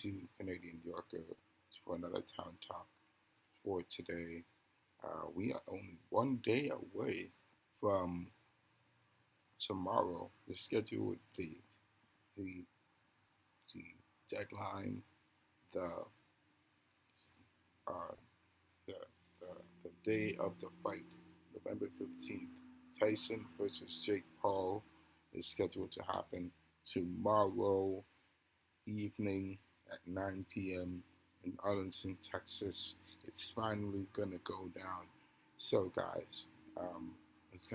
to Canadian Yorker for another Town Talk for today. We are only one day away from tomorrow, the scheduled date, the, the deadline, the, uh, the, the day of the fight, November 15th. Tyson versus Jake Paul is scheduled to happen tomorrow evening at 9 p.m. in Arlington, Texas. It's finally gonna go down. So, guys, it's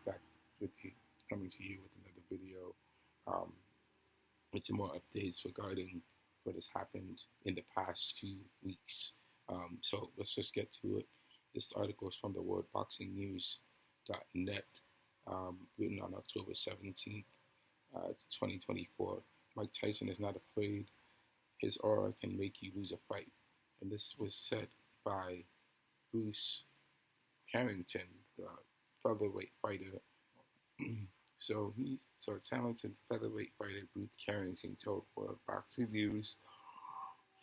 back with you, coming to you with another video um, with some more updates regarding what has happened in the past few weeks. So let's just get to it. This article is from the WorldBoxingNews.net, written on October 17th, 2024. Mike Tyson is not afraid. His aura can make you lose a fight. And this was said by Bruce Carrington, the featherweight fighter. So talented featherweight fighter Bruce Carrington told World Boxing News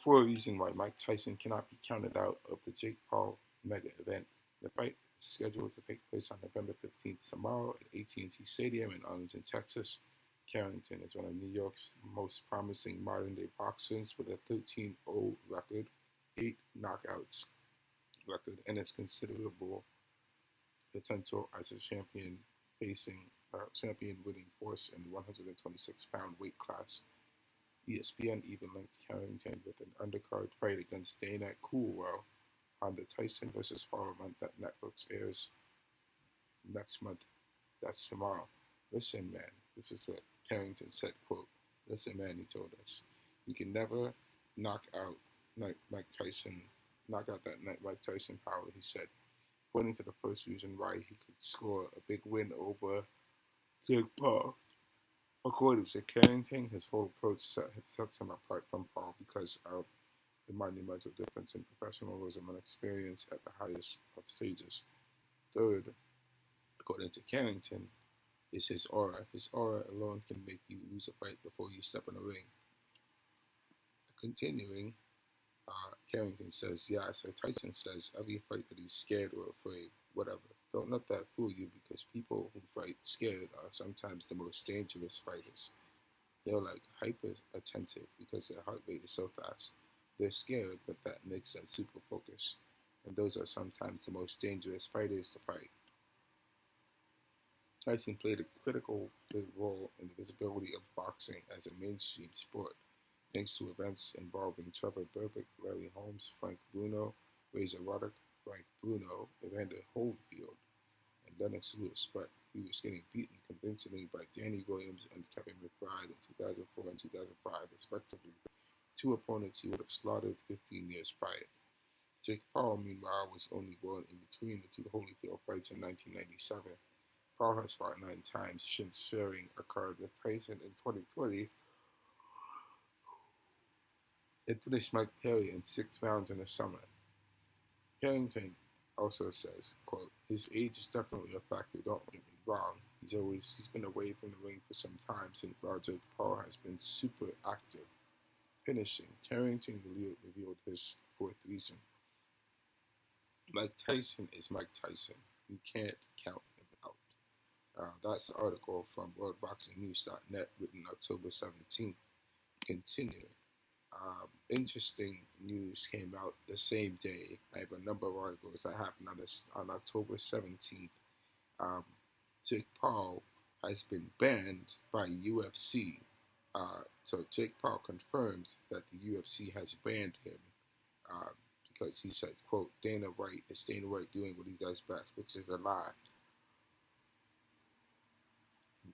for a reason why Mike Tyson cannot be counted out of the Jake Paul mega event. The fight is scheduled to take place on November 15th tomorrow at AT&T Stadium in Arlington, Texas. Carrington is one of New York's most promising modern-day boxers with a 13-0 record, 8 knockouts record, and has considerable potential as a champion winning force in the 126-pound weight class. ESPN even linked Carrington with an undercard fight against Dana Coolwell on the Tyson vs. Paul event that Netflix airs next month. That's tomorrow. Listen, man, this is what Carrington said, quote, "Listen, man," he told us, "we can never knock out Mike Tyson power," he said, pointing to the first reason why he could score a big win over Jake Paul. According to Carrington, his whole approach sets him apart from Paul because of the monumental difference in professionalism and experience at the highest of stages. Third, according to Carrington, is his aura. His aura alone can make you lose a fight before you step in the ring. Continuing, Carrington says, "Yeah, so Tyson says every fight that he's scared or afraid, whatever. Don't let that fool you because people who fight scared are sometimes the most dangerous fighters. They're like hyper attentive because their heart rate is so fast. They're scared, but that makes them super focused. And those are sometimes the most dangerous fighters to fight." Tyson played a critical role in the visibility of boxing as a mainstream sport, thanks to events involving Trevor Berbick, Larry Holmes, Frank Bruno, Razor Ruddock, Frank Bruno, Evander Holyfield, and Lennox Lewis, but he was getting beaten convincingly by Danny Williams and Kevin McBride in 2004 and 2005, respectively, two opponents he would have slaughtered 15 years prior. Jake Paul, meanwhile, was only born in between the two Holyfield fights in 1997. Paul has fought 9 times since sharing a card with Tyson in 2020 and finished Mike Perry in 6 rounds in the summer. Carrington also says, quote, "His age is definitely a factor, don't get me wrong. He's been away from the ring for some time since Jake Paul has been super active." Finishing, Carrington revealed his fourth reason. Mike Tyson is Mike Tyson. You can't count him out. That's the article from WorldBoxingNews.net, written October 17th. Continuing. Interesting news came out the same day. I have a number of articles that happened on October 17th. Jake Paul has been banned by UFC. So Jake Paul confirms that the UFC has banned him because he says, quote, Dana White doing what he does best, which is a lie.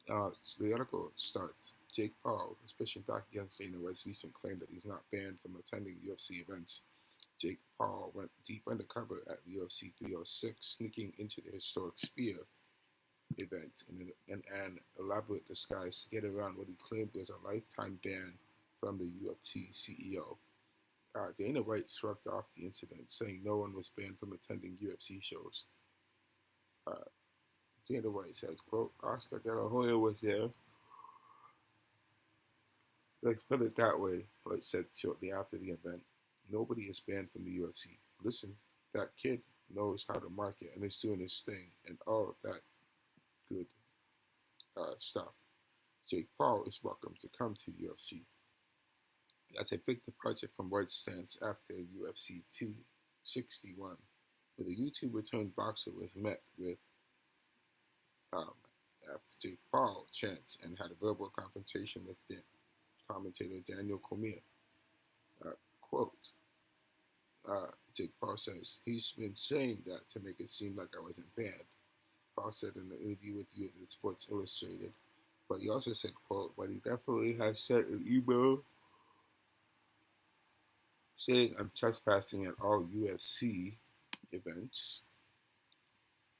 The article starts, Jake Paul is pushing back against Dana White's recent claim that he's not banned from attending UFC events. Jake Paul went deep undercover at UFC 306, sneaking into the historic Spear event in an elaborate disguise to get around what he claimed was a lifetime ban from the UFC CEO. Dana White shrugged off the incident, saying no one was banned from attending UFC shows. Dana White says, quote, Oscar De La Hoya was there. Let's put it that way. Floyd said shortly after the event, nobody is banned from the UFC. Listen, that kid knows how to market and is doing his thing and all of that good stuff. Jake Paul is welcome to come to the UFC. That's a big departure from White's stance after UFC 261, where the YouTuber turned boxer was met with um, after Jake Paul chants and had a verbal confrontation with commentator Daniel Cormier. Quote, Jake Paul says, he's been saying that to make it seem like I wasn't banned. Paul said in an interview with Sports Illustrated. But he also said, quote, but he definitely has sent an email saying I'm trespassing at all UFC events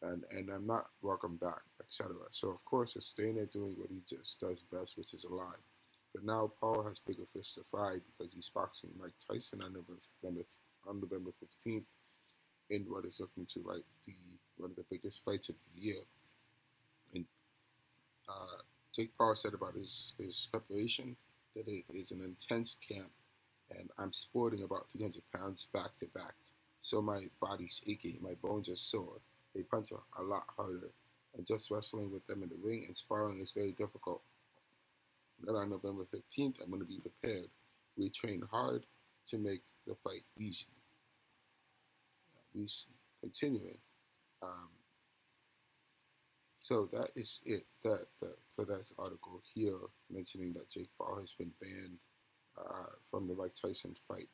and I'm not welcome back, etc. So of course it's staying there doing what he just does best, which is a lie. But now Paul has bigger fish to fry because he's boxing Mike Tyson on November 15th in what is looking to like one of the biggest fights of the year. And Jake Paul said about his preparation that it is an intense camp and I'm sporting about 300 pounds back to back. So my body's aching, my bones are sore. They punch a lot harder. And just wrestling with them in the ring and sparring is very difficult. Then on November 15th, I'm going to be prepared. We train hard to make the fight easy. We continuing. So that is it. For that article here mentioning that Jake Paul has been banned from the Mike Tyson fight.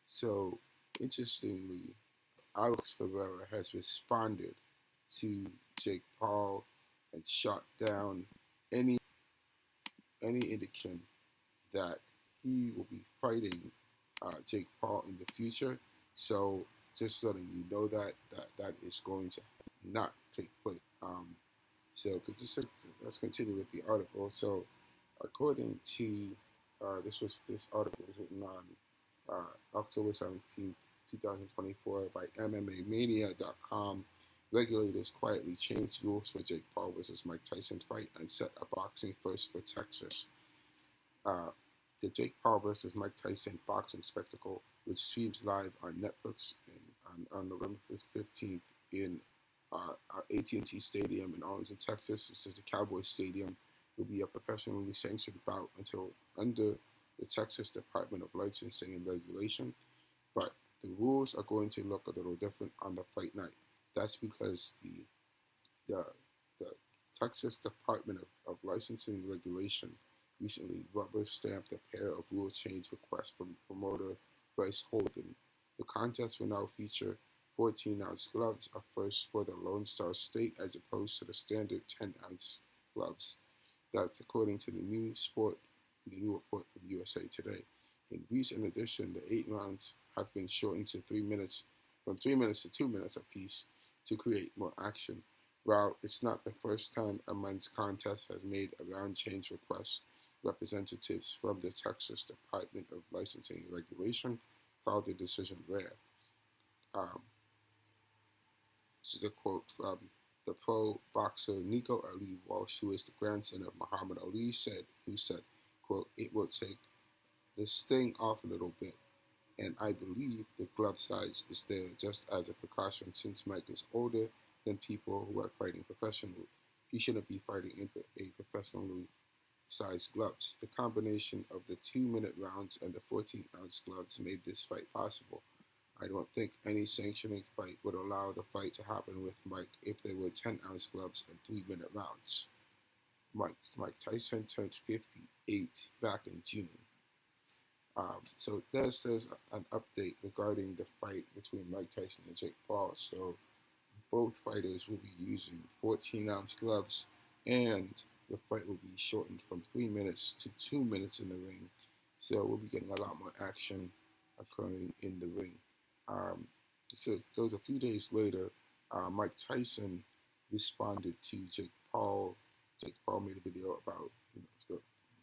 So interestingly, Alex Pereira has responded to Jake Paul and shot down any indication that he will be fighting Jake Paul in the future. So just letting you know that is going to not take place. So let's continue with the article. So according to this article was written on October 17th, 2024 by MMAmania.com. Regulators quietly changed rules for Jake Paul versus Mike Tyson fight and set a boxing first for Texas. The Jake Paul versus Mike Tyson boxing spectacle, which streams live on Netflix on November 15th in AT&T Stadium in Arlington, Texas, which is the Cowboys Stadium, will be a professionally sanctioned bout under the Texas Department of Licensing and Regulation. But the rules are going to look a little different on the fight night. That's because the Texas Department of Licensing and Regulation recently rubber-stamped a pair of rule change requests from promoter Bryce Holden. The contest will now feature 14-ounce gloves, a first for the Lone Star State as opposed to the standard 10-ounce gloves. That's according to the new report from USA Today. In recent addition, the 8 rounds have been shortened to 3 minutes, from 3 minutes to 2 minutes apiece, to create more action. While it's not the first time a men's contest has made a round change request, representatives from the Texas Department of Licensing and Regulation called the decision rare. This is a quote from the pro boxer Nico Ali Walsh, who is the grandson of Muhammad Ali, who said, quote, it will take the sting off a little bit, and I believe the glove size is there just as a precaution since Mike is older than people who are fighting professionally. He shouldn't be fighting in a professionally sized gloves. The combination of the 2-minute rounds and the 14-ounce gloves made this fight possible. I don't think any sanctioning fight would allow the fight to happen with Mike if there were 10-ounce gloves and 3-minute rounds. Mike Tyson turned 58 back in June. So there's an update regarding the fight between Mike Tyson and Jake Paul. So both fighters will be using 14-ounce gloves, and the fight will be shortened from 3 minutes to 2 minutes in the ring. So we'll be getting a lot more action occurring in the ring. So there was a few days later, Mike Tyson responded to Jake Paul. Jake Paul made a video about,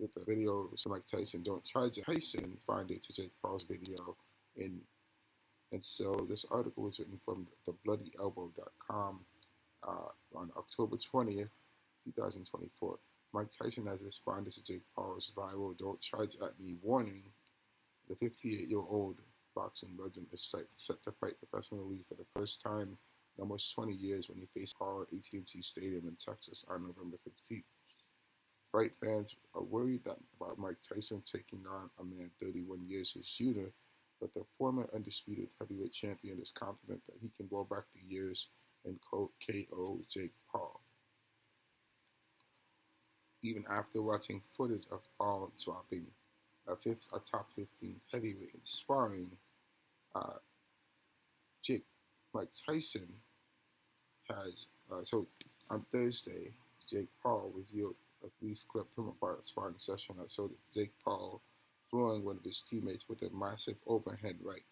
with the video, so Mike Tyson don't charge it. Tyson responded to Jake Paul's video, and so this article was written from thebloodlyelbow.com on October 20th, 2024. Mike Tyson has responded to Jake Paul's viral "Don't charge at me" warning. The 58-year-old boxing legend is set to fight professionally for the first time in almost 20 years when he faces Paul at AT&T Stadium in Texas on November 15th. Fight fans are worried about Mike Tyson taking on a man 31 years his junior, but the former undisputed heavyweight champion is confident that he can roll back the years and KO Jake Paul. Even after watching footage of Paul dropping a top 15 heavyweight in sparring, uh, Mike Tyson has so on Thursday, Jake Paul revealed a brief clip from a sparring session that showed Jake Paul flooring one of his teammates with a massive overhand right.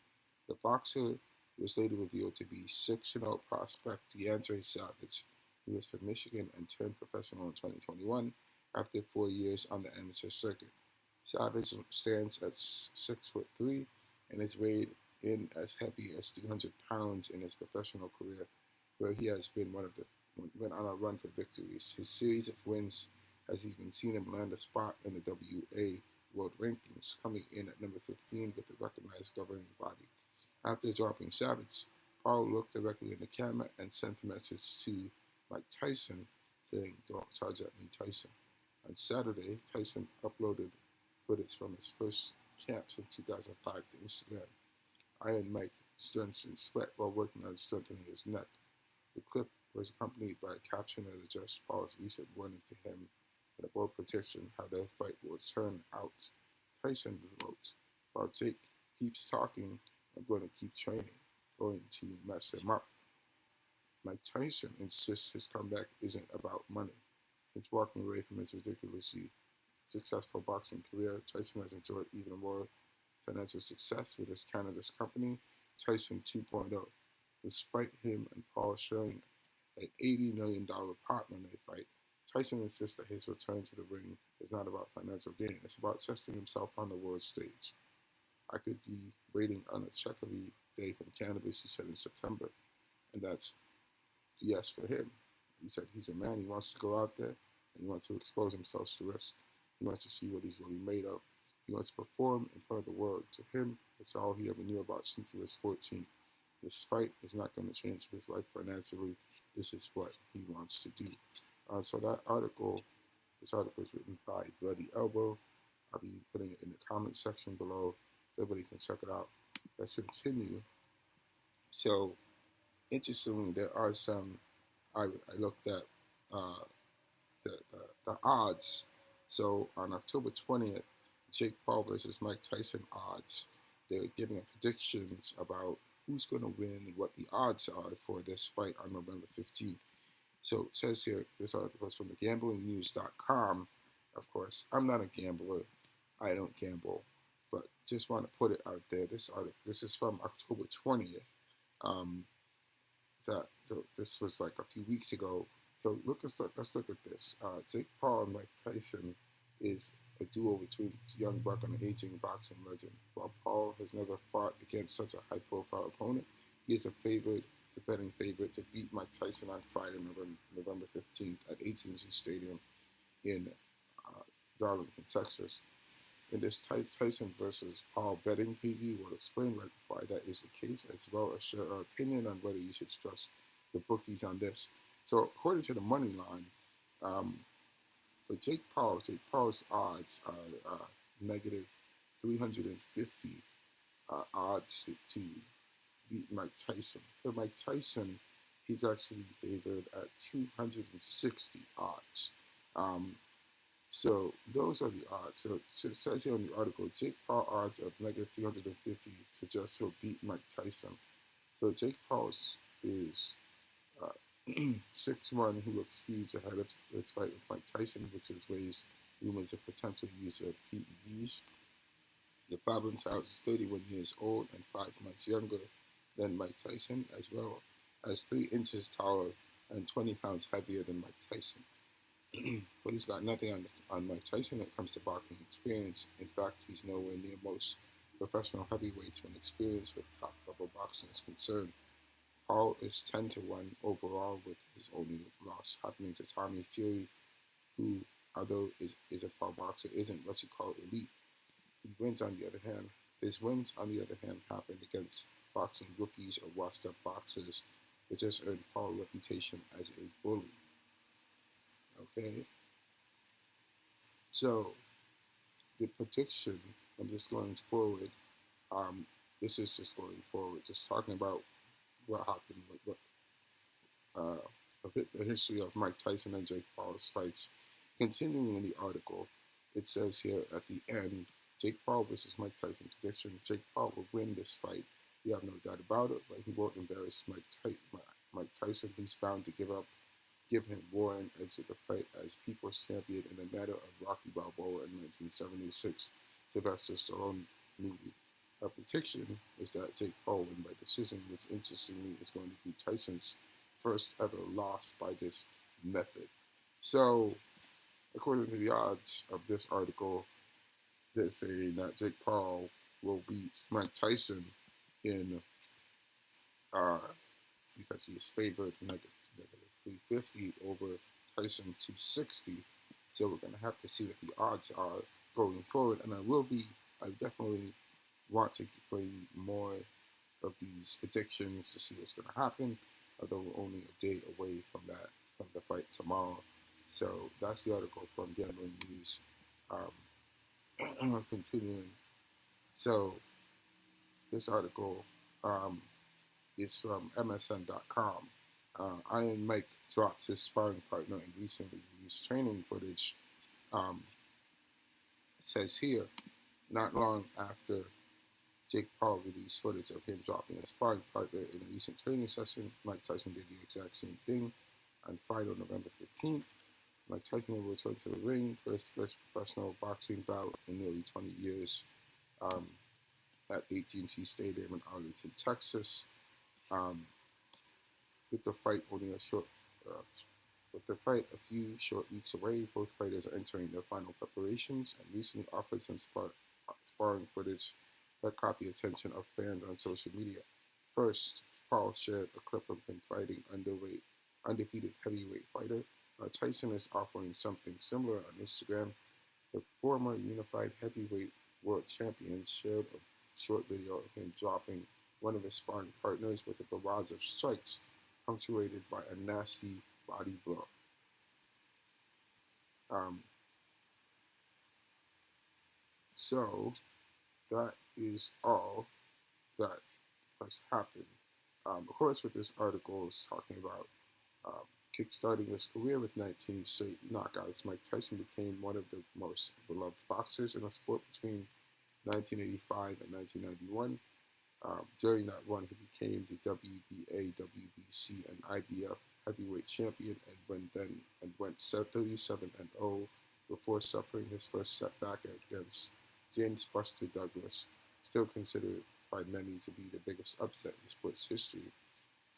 The boxer was later revealed to be 6-0 prospect DeAndre Savage, who was from Michigan and turned professional in 2021 after 4 years on the amateur circuit. Savage stands at 6'3" and is weighed in as heavy as 300 pounds in his professional career, where he has been went on a run for victories. His series of wins has even seen him land a spot in the WA World Rankings, coming in at number 15 with the recognized governing body. After dropping Savage, Paul looked directly in the camera and sent a message to Mike Tyson saying, "Don't charge at me, Tyson." On Saturday, Tyson uploaded footage from his first camps in 2005 to Instagram. Iron Mike drenched in sweat while working on strengthening his neck. The clip was accompanied by a caption that addressed Paul's recent warning to him and a bold prediction how their fight will turn out. Tyson wrote, "While Jake keeps talking, I'm going to keep training, going to mess him up." Mike Tyson insists his comeback isn't about money. Since walking away from his ridiculously successful boxing career, Tyson has enjoyed even more financial success with his cannabis company, Tyson 2.0. Despite him and Paul sharing an $80 million pot money fight, Tyson insists that his return to the ring is not about financial gain. It's about testing himself on the world stage. "I could be waiting on a check every day from cannabis," he said in September, and that's yes for him. He said he's a man. He wants to go out there and he wants to expose himself to risk. He wants to see what he's really made of. He wants to perform in front of the world. To him, it's all he ever knew about since he was 14. This fight is not going to change his life financially. This is what he wants to do. So this article is written by Bloody Elbow. I'll be putting it in the comment section below so everybody can check it out. Let's continue. So, interestingly, there are some. I looked at the odds. So on October 20th, Jake Paul versus Mike Tyson odds. They're giving predictions about who's going to win and what the odds are for this fight on November 15th. So it says here, this article is from thegamblingnews.com. Of course, I'm not a gambler. I don't gamble. But just want to put it out there. This is from October 20th. So this was like a few weeks ago. So let's look at this. Jake Paul and Mike Tyson is a duo between young buck and an aging boxing legend. While Paul has never fought against such a high-profile opponent, he is the betting favorite to beat Mike Tyson on Friday, November 15th at AT&T Stadium in Arlington, Texas. In this Tyson versus Paul betting preview, we'll explain why that is the case, as well as share our opinion on whether you should trust the bookies on this. So, according to the money line, for Jake Paul's odds are negative 350 odds to beat Mike Tyson. For Mike Tyson, he's actually favored at 260 odds. So those are the odds. So it says here in the article, Jake Paul odds of negative 350 suggests he'll beat Mike Tyson. So Jake Paul is 6'1", who looks huge ahead of his fight with Mike Tyson, which has raised rumors of potential use of PEDs. The problem child is 31 years old and 5 months younger than Mike Tyson, as well as 3 inches taller and 20 pounds heavier than Mike Tyson. But he's got nothing on Mike Tyson when it comes to boxing experience. In fact, he's nowhere near most professional heavyweights when experience with top-level boxing is concerned. Paul is 10-1 overall, with his only loss happening to Tommy Fury, who although is a pro boxer, isn't what you call elite. He wins on the other hand. His wins, on the other hand, happened against boxing rookies or washed-up boxers who just earned Paul's reputation as a bully. Okay, so the prediction. I'm just going forward. Um, this is just going forward, just talking about what happened, a bit the history of Mike Tyson and Jake Paul's fights. Continuing in the article, it says here at the end, Jake Paul versus Mike Tyson prediction. Jake Paul will win this fight. We have no doubt about it, but he won't embarrass Mike Tyson. He's bound to give him war and exit the fight as People's Champion in the matter of Rocky Balboa in 1976 Sylvester Stallone movie. Our prediction is that Jake Paul will win by decision, which interestingly is going to be Tyson's first ever loss by this method. So, according to the odds of this article, they're saying that Jake Paul will beat Mike Tyson in uh, because he is favored negative 350 over Tyson 260. So we're going to have to see what the odds are going forward. And I definitely want to bring more of these predictions to see what's going to happen, although we're only a day away from the fight tomorrow. So that's the article from Gambling News. Continuing. So this article is from MSN.com. Iron Mike drops his sparring partner in recently released training footage. It says here, not long after Jake Paul released footage of him dropping a sparring partner in a recent training session, Mike Tyson did the exact same thing on Friday, November 15th. Mike Tyson will return to the ring for his first professional boxing bout in nearly 20 years at AT&T Stadium in Arlington, Texas. With the fight only with the fight a few short weeks away, both fighters are entering their final preparations and recently offered some sparring footage that caught the attention of fans on social media. First, Paul shared a clip of him fighting undefeated heavyweight fighter. Tyson is offering something similar on Instagram. The former unified heavyweight world champion shared a short video of him dropping one of his sparring partners with a barrage of strikes, punctuated by a nasty body blow. So that is all that has happened. Of course, what this article is talking about, kickstarting his career with 19 straight knockouts, Mike Tyson became one of the most beloved boxers in the sport between 1985 and 1991. During that run, he became the WBA, WBC, and IBF heavyweight champion and went 37-0 before suffering his first setback against James Buster Douglas, still considered by many to be the biggest upset in sports history.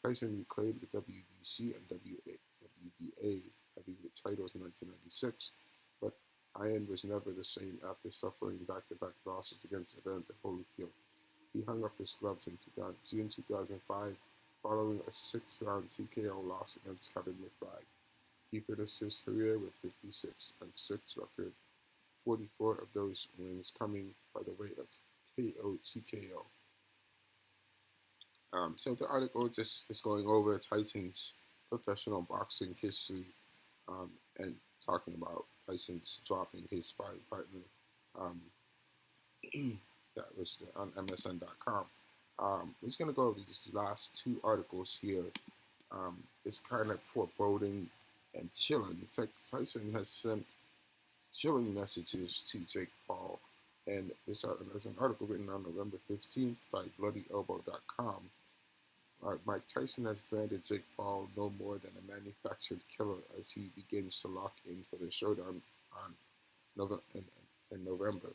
Tyson reclaimed the WBC and WBA heavyweight titles in 1996, but Iron was never the same after suffering back-to-back losses against Evander Holyfield. He hung up his gloves in June 2005 following a 6-round TKO loss against Kevin McBride. He finished his career with 56-6 record, 44 of those wins coming by the way of TKO. So the article just is going over Tyson's professional boxing history and talking about Tyson's dropping his sparring partner. That was on MSN.com. We're just going to go over these last two articles here. It's kind of foreboding and chilling. Tyson has sent chilling messages to Jake Paul, and there's an article written on November 15th by BloodyElbow.com. Mike Tyson has branded Jake Paul no more than a manufactured killer as he begins to lock in for the showdown in November.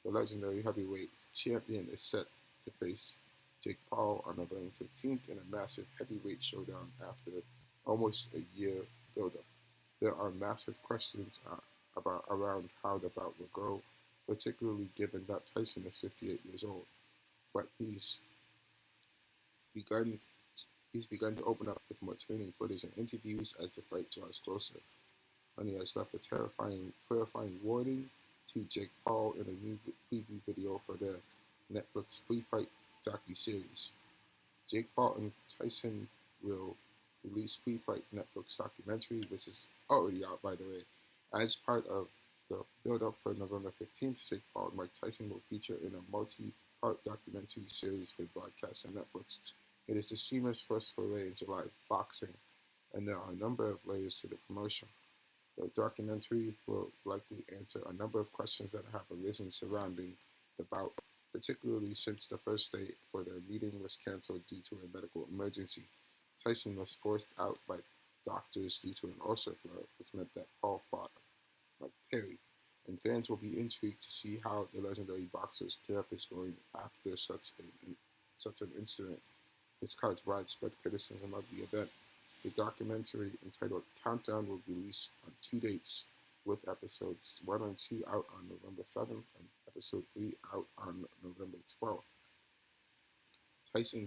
The legendary heavyweight champion is set to face Jake Paul on November 15th in a massive heavyweight showdown after almost a year build-up. There are massive questions around how the bout will go, particularly given that Tyson is 58 years old, but he's begun to open up with more training footage and interviews as the fight draws closer. and he has left a terrifying warning to Jake Paul in a new preview video for their Netflix pre-fight docu-series. Jake Paul and Tyson will release pre-fight Netflix documentary, which is already out, by the way. As part of the build-up for November 15th, Jake Paul and Mike Tyson will feature in a multi-part documentary series for broadcast on Netflix. It is the streamer's first foray into live boxing, and there are a number of layers to the promotion. The documentary will likely answer a number of questions that have arisen surrounding the bout, particularly since the first day for their meeting was canceled due to a medical emergency. Tyson was forced out by doctors due to an ulcer flare, which meant that Paul fought like Perry, and fans will be intrigued to see how the legendary boxer's camp is going after such an incident, which caused widespread criticism of the event. The documentary, entitled Countdown, will be released on 2 dates, with episodes 1 and 2 out on November 7th and episode 3 out on November 12th. Tyson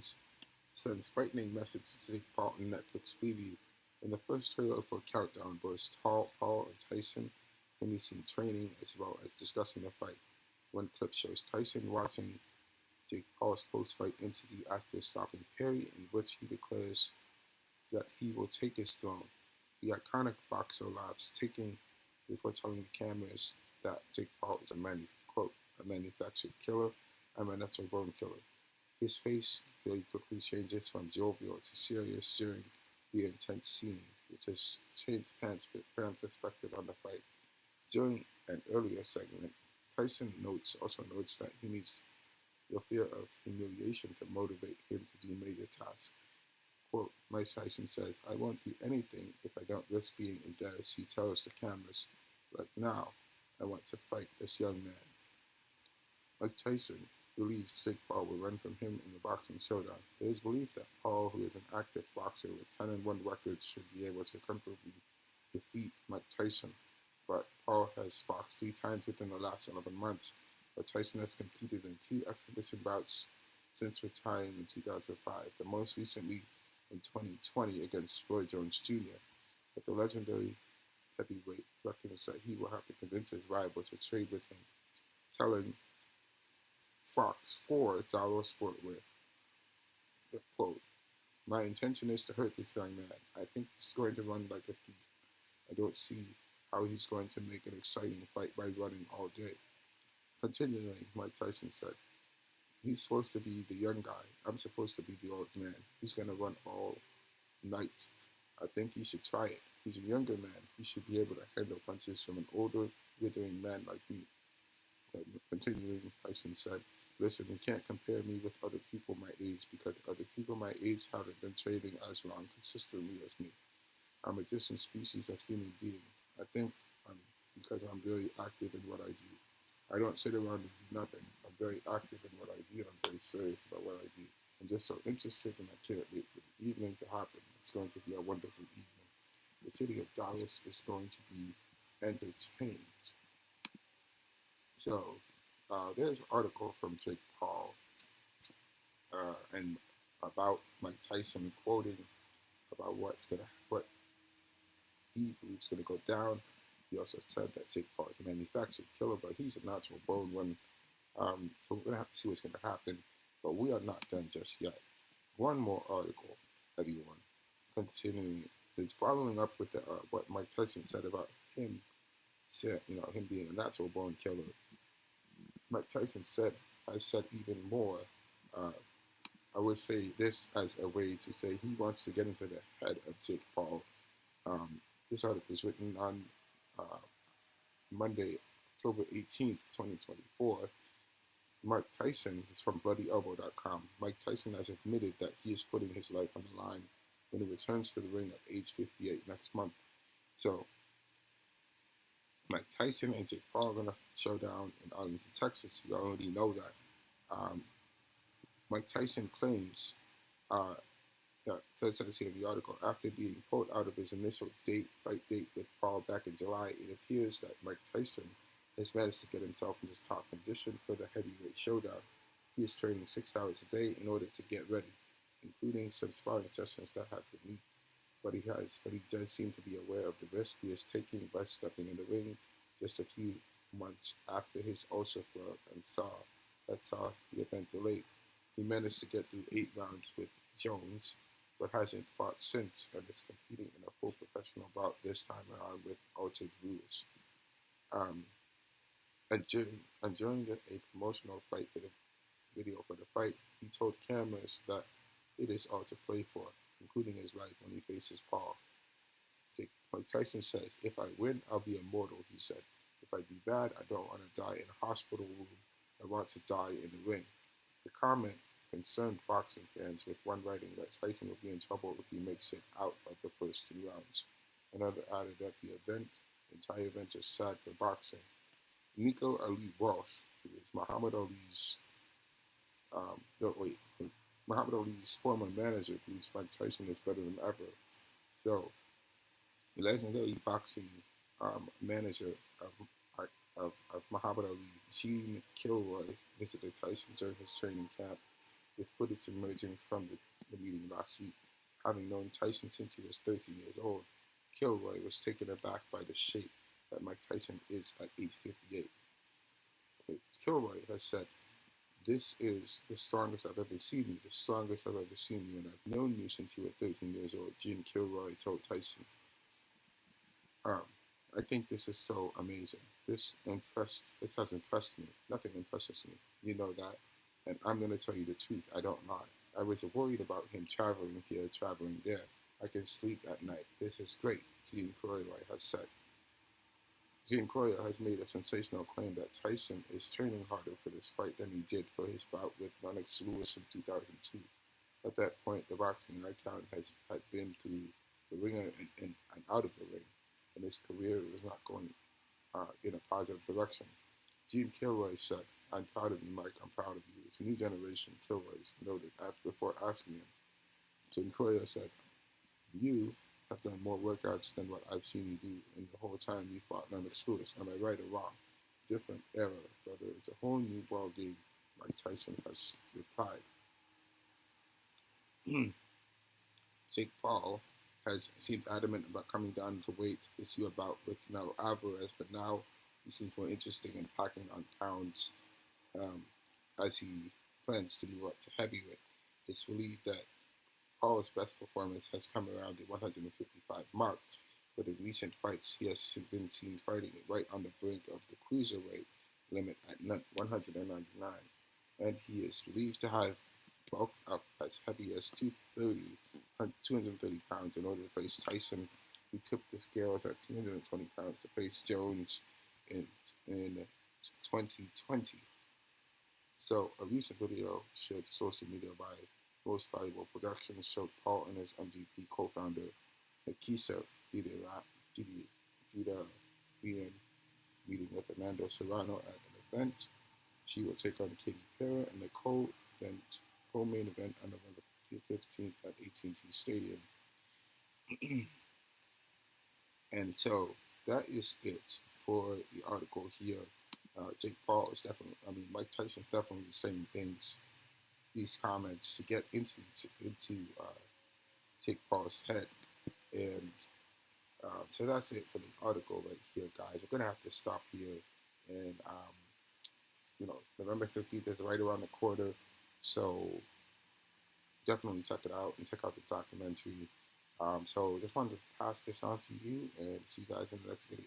sends frightening message to Jake Paul in Netflix preview. In the first trailer for Countdown, both Paul and Tyson can be seen training as well as discussing the fight. One clip shows Tyson watching Jake Paul's post-fight interview after stopping Perry, in which he declares that he will take his throne. The iconic boxer laughs, before telling the cameras that Jake Paul is a manufactured killer and a natural born killer. His face very quickly changes from jovial to serious during the intense scene, which has changed fans' perspective on the fight. During an earlier segment, Tyson also notes that he needs the fear of humiliation to motivate him to do major tasks. Quote, Mike Tyson says, I won't do anything if I don't risk being embarrassed. He tells the cameras, like now, I want to fight this young man. Mike Tyson believes Jake Paul will run from him in the boxing showdown. There is belief that Paul, who is an active boxer with 10-1 records, should be able to comfortably defeat Mike Tyson. But Paul has boxed 3 times within the last 11 months, but Tyson has competed in 2 exhibition bouts since retiring in 2005, the most recently in 2020 against Roy Jones Jr., but the legendary heavyweight reckons that he will have to convince his rival to trade with him, telling Fox 4 Dallas Fort Worth, the quote, my intention is to hurt this young man. I think he's going to run like a thief. I don't see how he's going to make an exciting fight by running all day. Continuing, Mike Tyson said, he's supposed to be the young guy. I'm supposed to be the old man. He's going to run all night. I think he should try it. He's a younger man. He should be able to handle punches from an older, withering man like me. Continuing, Tyson said, listen, you can't compare me with other people my age because other people my age haven't been training as long consistently as me. I'm a different species of human being. I think because I'm very active in what I do. I don't sit around and do nothing. I'm very active in what I do. I'm very serious about what I do. I'm just so interested and I can't wait for the evening to happen. It's going to be a wonderful evening. The city of Dallas is going to be entertained. So, there's an article from Jake Paul and about Mike Tyson quoting about what he believes is going to go down. He also said that Jake Paul is a manufactured killer, but he's a natural born one. We're going to have to see what's going to happen, but we are not done just yet. One more article, everyone. Continuing, just following up with what Mike Tyson said about him being a natural born killer. Mike Tyson has said even more. I would say this as a way to say he wants to get into the head of Jake Paul. This article was written on Monday, October 18th, 2024. Mike Tyson is from BloodyElbow.com. Mike Tyson has admitted that he is putting his life on the line when he returns to the ring at age 58 next month. So, Mike Tyson and Jake Paul are going to show down in Arlington, Texas. You already know that. Mike Tyson claims, says here in the article, after being pulled out of his initial fight date with Paul back in July, it appears that Mike Tyson has managed to get himself into top condition for the heavyweight showdown. He is training 6 hours a day in order to get ready, including some sparring sessions that have been leaked. but he does seem to be aware of the risk he is taking by stepping in the ring just a few months after his ulcer flare and saw the event delayed. He managed to get through 8 rounds with Jones, but hasn't fought since and is competing in a full professional bout this time around with altered rules. Um, and during a promotional fight for the video for the fight, he told cameras that it is all to play for, including his life when he faces Paul. Mike Tyson says, "If I win, I'll be immortal," he said. "If I do bad, I don't want to die in a hospital room. I want to die in the ring." The comment concerned boxing fans, with one writing that Tyson will be in trouble if he makes it out of the first 2 rounds. Another added that the entire event is sad for boxing. Nico Ali Walsh, who is no, wait, Muhammad Ali's former manager, believes Mike Tyson is better than ever. So, the legendary boxing manager of Muhammad Ali, Gene Kilroy, visited Tyson during his training camp, with footage emerging from the meeting last week. Having known Tyson since he was 13 years old, Kilroy was taken aback by the shape that Mike Tyson is at age 58. Kilroy has said, "This is the strongest I've ever seen you, the strongest I've ever seen you, and I've known you since you were 13 years old," Gene Kilroy told Tyson. Um, I think this is so amazing. This has impressed me. Nothing impresses me. You know that. And I'm going to tell you the truth. I don't lie. I was worried about him traveling here, traveling there. I can sleep at night. This is great, Gene Kilroy has said. Gene Kilroy has made a sensational claim that Tyson is training harder for this fight than he did for his bout with Lennox Lewis in 2002. At that point, the boxing icon had been through the ringer and out of the ring, and his career was not going in a positive direction. Gene Kilroy said, "I'm proud of you, Mike. I'm proud of you. It's a new generation," Kilroy noted before asking him. Gene Kilroy said, "You have done more workouts than what I've seen you do in the whole time you fought Lennox Lewis. Am I right or wrong? Different era, brother. It's a whole new ball game," Mike Tyson has replied. Jake Paul has seemed adamant about coming down to weight this year bout with Canelo Alvarez, but now he seems more interested in packing on pounds um, as he plans to move up to heavyweight. It's believed that Paul's best performance has come around the 155 mark, but in recent fights he has been seen fighting right on the brink of the cruiserweight limit at 199, and he is believed to have bulked up as heavy as 230 pounds in order to face Tyson, who tipped the scales at 220 pounds to face Jones in 2020. So, a recent video shared to social media by Most Valuable Productions showed Paul and his MGP co-founder Nakisa Vida meeting with Amanda Serrano at an event. She will take on Katie Pera in the co-main event on November 15th at AT&T Stadium. And so that is it for the article here. Jake Paul is Mike Tyson's definitely saying these comments to get into Jake Paul's head. And so that's it for the article right here, guys. We're gonna have to stop here, and November 15th is right around the corner, so definitely check it out and check out the documentary. So just wanted to pass this on to you, and see you guys in the next video.